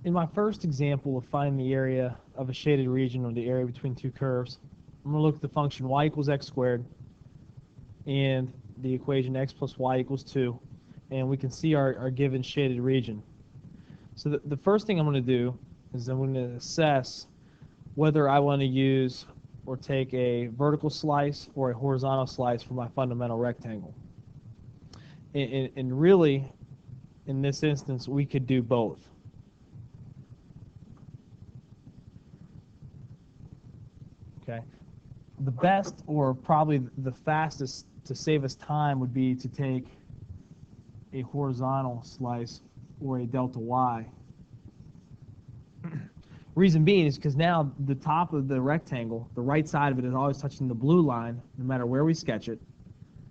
In my first example of finding the area of a shaded region, or the area between two curves, I'm going to look at the function y equals x squared and the equation x plus y equals 2, and we can see our given shaded region. So the first thing I'm going to do is I'm going to assess whether I want to use or take a vertical slice or a horizontal slice for my fundamental rectangle. And really, in this instance, we could do both. Okay. The best, or probably the fastest to save us time, would be to take a horizontal slice or a delta y. Reason being is because now the top of the rectangle, the right side of it, is always touching the blue line, no matter where we sketch it.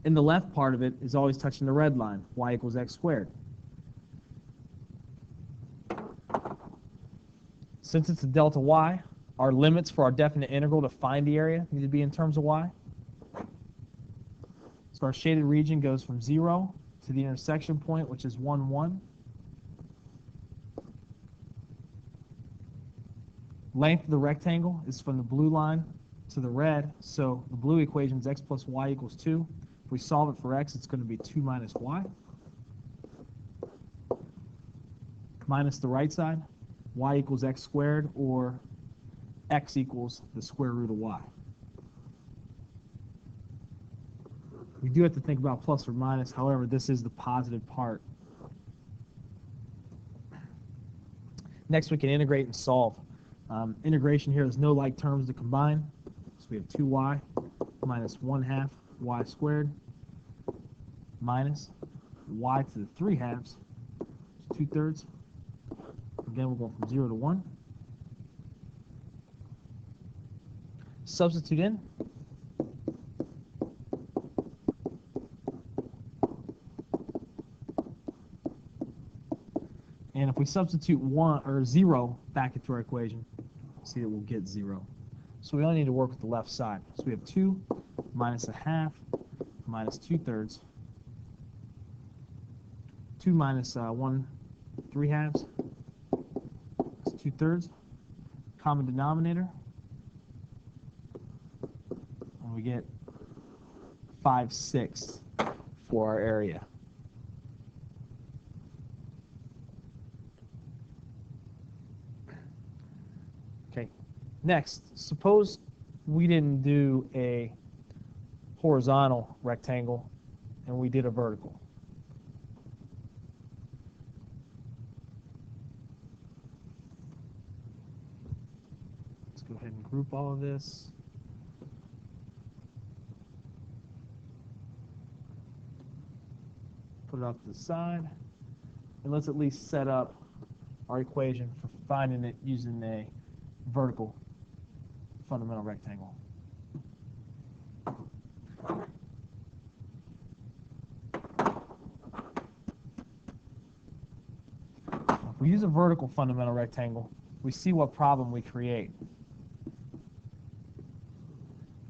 And the left part of it is always touching the red line, y equals x squared. Since it's a delta y, our limits for our definite integral to find the area need to be in terms of y. So our shaded region goes from 0 to the intersection point, which is 1, 1. Length of the rectangle is from the blue line to the red, so the blue equation is x plus y equals 2. If we solve it for x, it's going to be 2 minus y. Minus the right side, y equals x squared, or x equals the square root of y. We do have to think about plus or minus, however, this is the positive part. Next, we can integrate and solve. Integration here, there's no like terms to combine, so we have 2y minus 1/2 y squared minus y to the 3/2, 2/3. Again, we're going from 0 to 1. Substitute in. And if we substitute 1 or 0 back into our equation, see that we'll get 0. So we only need to work with the left side. So we have 2 minus 1/2 minus 2/3. 2 minus 1 3/2 is 2/3. Common denominator. And we get 5/6 for our area. Okay, next, suppose we didn't do a horizontal rectangle and we did a vertical. Let's go ahead and group all of this. Put it off to the side, and let's at least set up our equation for finding it using a vertical fundamental rectangle. If we use a vertical fundamental rectangle, we see what problem we create.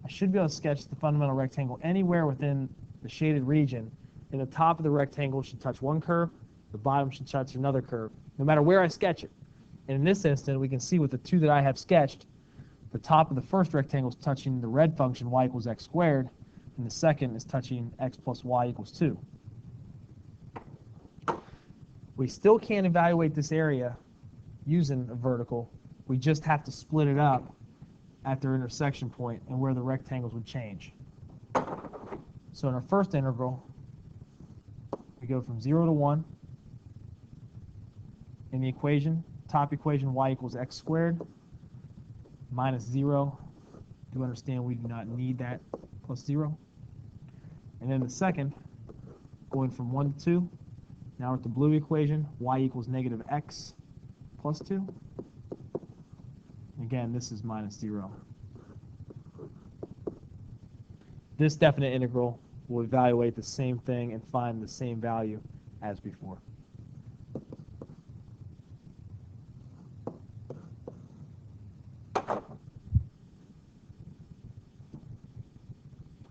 I should be able to sketch the fundamental rectangle anywhere within the shaded region, and the top of the rectangle should touch one curve, the bottom should touch another curve, no matter where I sketch it. And in this instance, we can see with the two that I have sketched, the top of the first rectangle is touching the red function y equals x squared, and the second is touching x plus y equals 2. We still can't evaluate this area using a vertical. We just have to split it up at their intersection point and where the rectangles would change. So in our first integral, we go from 0 to 1. In the equation, top equation, y equals x squared minus 0. Do understand we do not need that plus 0. And then the second, going from 1 to 2. Now we're at the blue equation, y equals negative x plus 2. Again, this is minus 0. This definite integral will evaluate the same thing and find the same value as before.